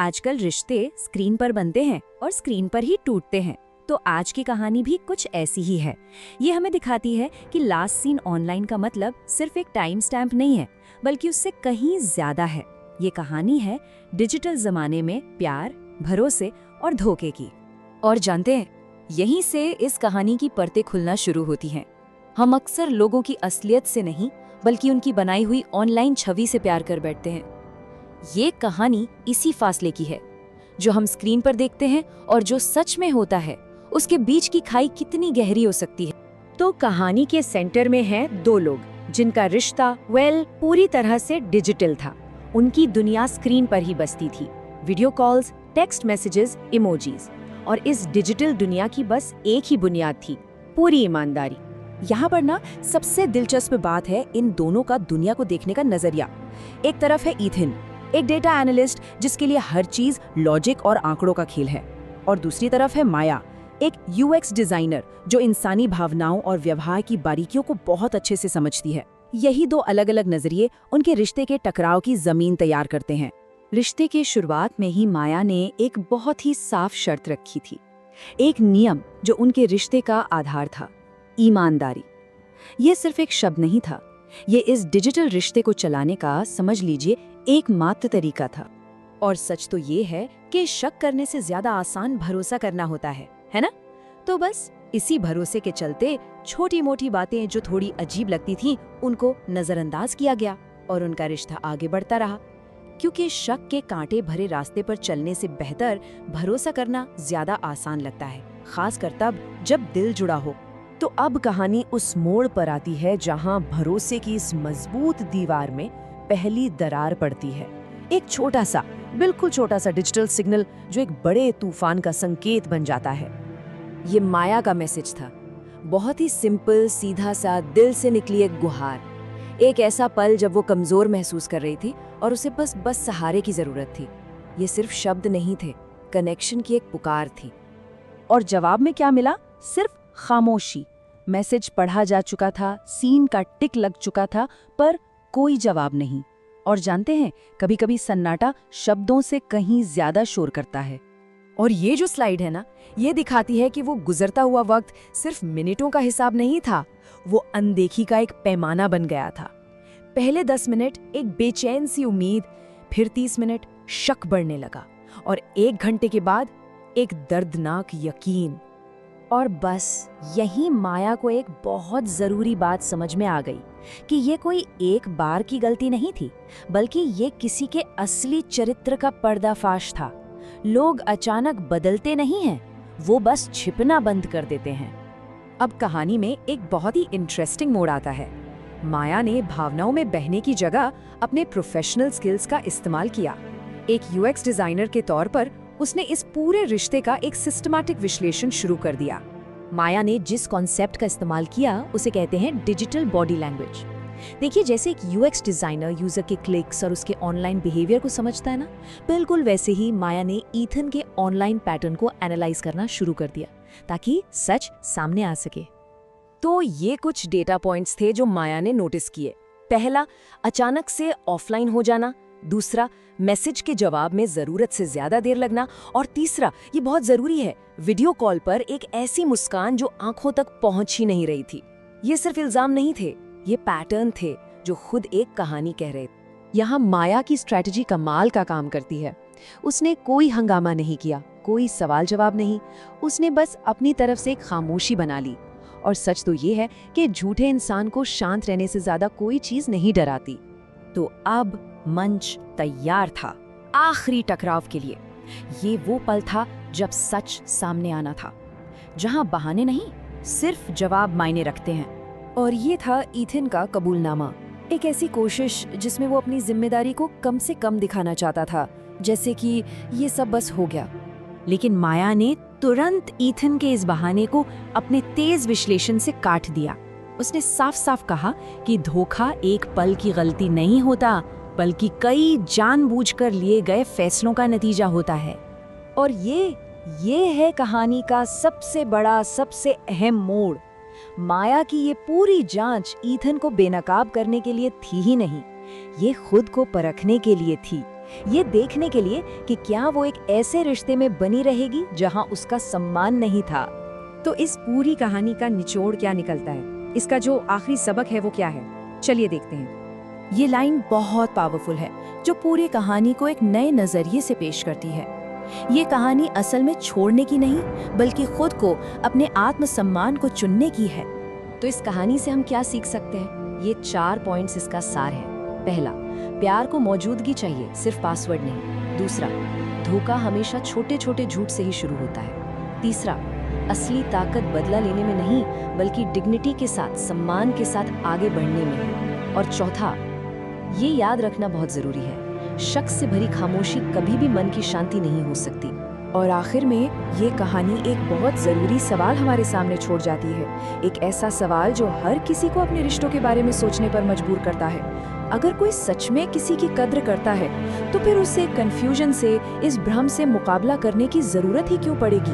आजकल रिश्ते स्क्रीन पर बनते हैं और स्क्रीन पर ही टूटते हैं। तो आज की कहानी भी कुछ ऐसी ही है। ये हमें दिखाती है कि लास्ट सीन ऑनलाइन का मतलब सिर्फ एक टाइम स्टैम्प नहीं है, बल्कि उससे कहीं ज्यादा है। ये कहानी है डिजिटल जमाने में प्यार, भरोसे और धोखे की। और जानते हैं, यहीं से इस कहानी की परतें खुलना शुरू होती हैं। हम अक्सर लोगों की असलियत से नहीं, बल्कि उनकी बनाई हुई ऑनलाइन छवि से प्यार कर बैठते हैं। ये कहानी इसी फासले की है, जो हम स्क्रीन पर देखते हैं और जो सच में होता है, उसके बीच की खाई कितनी गहरी हो सकती है। तो कहानी के सेंटर में हैं दो लोग, जिनका रिश्ता पूरी तरह से डिजिटल था। उनकी दुनिया स्क्रीन पर ही बसती थी, video calls, text messages, emojis. और इस डिजिटल दुनिया की बस एक ही बुनियाद थी, पूरी ईमानदारी। यहाँ पर ना सबसे दिलचस्प बात है इन दोनों का दुनिया को देखने का नजरिया। एक तरफ है ईथन, एक डेटा एनालिस्ट जिसके लिए हर चीज लॉजिक और आंकड़ों का खेल है, और दूसरी तरफ है माया, एक यूएक्स डिजाइनर जो इंसानी भावनाओं और व्यवहार की बारीकियों को बहुत अच्छे से समझती है। यही दो अलग अलग नजरिए उनके रिश्ते के टकराव की जमीन तैयार करते हैं। रिश्ते के शुरुआत में ही माया ने एक बहुत ही साफ शर्त रखी थी, एक नियम जो उनके रिश्ते का आधार था, ईमानदारी। ये सिर्फ एक शब्द नहीं था, ये इस डिजिटल रिश्ते को चलाने का, समझ लीजिए, एकमात्र तरीका था। और सच तो ये है कि शक करने से ज्यादा आसान भरोसा करना होता है ना? तो बस इसी भरोसे के चलते छोटी मोटी बातें जो थोड़ी अजीब लगती थीं, उनको नजरअंदाज किया गया और उनका रिश्ता आगे बढ़ता रहा। क्योंकि शक के कांटे भरे रास्ते पर चलने से बेहतर भरोसा करना ज्यादा आसान लगता है, खासकर तब जब दिल जुड़ा हो। तो अब कहानी उस मोड़ पर आती है जहां भरोसे की इस मजबूत दीवार में पहली दरार पड़ती है। एक छोटा सा, बिल्कुल छोटा सा डिजिटल सिग्नल जो एक बड़े तूफान का संकेत बन जाता है। ये माया का मैसेज था, बहुत ही सिंपल, सीधा सा, दिल से निकली एक गुहार। एक ऐसा पल जब वो कमजोर महसूस कर रही थी और उसे बस सहारे की जरूरत थी। ये सिर्फ शब्द नहीं थे, कनेक्शन की एक पुकार थी। और जवाब में क्या मिला? सिर्फ खामोशी। मैसेज पढ़ा जा चुका था, सीन का टिक लग चुका था, पर कोई जवाब नहीं। और जानते हैं, कभी कभी सन्नाटा शब्दों से कहीं ज्यादा शोर करता है। और ये जो स्लाइड है ना, ये दिखाती है कि वो गुजरता हुआ वक्त सिर्फ मिनटों का हिसाब नहीं था, वो अनदेखी का एक पैमाना बन गया था। पहले 10 मिनट एक बेचैन सी उम्मीद, फिर 30 मिनट शक बढ़ने लगा, और 1 घंटे के बाद एक दर्दनाक यकीन। और बस यही माया को एक बहुत जरूरी बात समझ में आ गई कि ये कोई एक बार की गलती नहीं थी, बल्कि ये किसी के असली चरित्र का पर्दाफाश था। लोग अचानक बदलते नहीं हैं, वो बस छिपना बंद कर देते हैं। अब कहानी में एक बहुत ही इंटरेस्टिंग मोड़ आता है। माया ने भावनाओं में बहने की जगह अपने प्रोफेशनल स्किल्स का इस्तेमाल किया। एक यूएक्स डिजाइनर के तौर पर उसने इस पूरे रिश्ते का एक सिस्टमैटिक विश्लेषण शुरू कर दिया। माया ने जिस कॉन्सेप्ट का इस्तेमाल किया उसे कहते हैं डिजिटल बॉडी लैंग्वेज। देखिए, जैसे एक यूएक्स डिजाइनर यूजर के क्लिक्स और उसके ऑनलाइन बिहेवियर को समझता है ना, बिल्कुल वैसे ही माया ने ईथन के ऑनलाइन पैटर्न को एनालाइज करना शुरू कर दिया, ताकि सच सामने आ सके। तो ये कुछ डेटा पॉइंट्स थे जो माया ने नोटिस किए। पहला, अचानक से ऑफलाइन हो जाना। दूसरा, मैसेज के जवाब में जरूरत से ज्यादा देर लगना। और तीसरा, ये बहुत जरूरी है, वीडियो कॉल पर एक ऐसी मुस्कान जो आंखों तक पहुंच ही नहीं रही थी। ये सिर्फ इल्जाम नहीं थे, ये पैटर्न थे जो खुद एक कहानी कह रहे थे। यहाँ माया की स्ट्रैटेजी कमाल का काम करती है। उसने कोई हंगामा नहीं किया, कोई सवाल जवाब नहीं, उसने बस अपनी तरफ से एक खामोशी बना ली। और सच तो ये है कि झूठे इंसान को शांत रहने से ज्यादा कोई चीज नहीं डराती। तो अब मंच तैयार था आखिरी टकराव के लिए। ये वो पल था जब सच सामने आना था, जहां बहाने नहीं, सिर्फ जवाब मायने रखते हैं। और ये था ईथन का कबूलनामा, एक ऐसी कोशिश जिसमें वो अपनी जिम्मेदारी को कम से कम दिखाना चाहता था, जैसे कि ये सब बस हो गया। लेकिन माया ने तुरंत ईथन के इस बहाने को अपने तेज विश्लेषण से काट दिया। उसने साफ साफ कहा कि धोखा एक पल की गलती नहीं होता, बल्कि कई जानबूझकर लिए गए फैसलों का नतीजा होता है। और ये है कहानी का सबसे बड़ा, सबसे अहम मोड़। माया की ये पूरी जांच ईथन को बेनकाब करने के लिए थी ही नहीं, ये खुद को परखने के लिए थी ये देखने के लिए कि क्या वो एक ऐसे रिश्ते में बनी रहेगी जहां उसका सम्मान नहीं था। तो इस पूरी कहानी का निचोड़ क्या निकलता है, इसका जो आखिरी सबक है वो क्या है, चलिए देखते हैं। ये लाइन बहुत पावरफुल है, जो पूरी कहानी को एक नए नजरिए से पेश करती है। ये कहानी असल में छोड़ने की नहीं, बल्कि खुद को, अपने आत्मसम्मान को चुनने की है। तो इस कहानी से हम क्या सीख सकते हैं? ये 4 पॉइंट्स इसका सार है। पहला, प्यार को मौजूदगी चाहिए, सिर्फ पासवर्ड नहीं। दूसरा, धोखा हमेशा छोटे छोटे झूठ से ही शुरू होता है। तीसरा, असली ताकत बदला लेने में नहीं, बल्कि डिग्निटी के साथ, सम्मान के साथ आगे बढ़ने में है। और चौथा, ये याद रखना बहुत जरूरी है, शक से भरी खामोशी कभी भी मन की शांति नहीं हो सकती। और आखिर में ये कहानी एक बहुत ज़रूरी सवाल हमारे सामने छोड़ जाती है, एक ऐसा सवाल जो हर किसी को अपने रिश्तों के बारे में सोचने पर मजबूर करता है। अगर कोई सच में किसी की कद्र करता है, तो फिर उसे कंफ्यूजन से, इस भ्रम से मुकाबला करने की ज़रूरत ही क्यों पड़ेगी?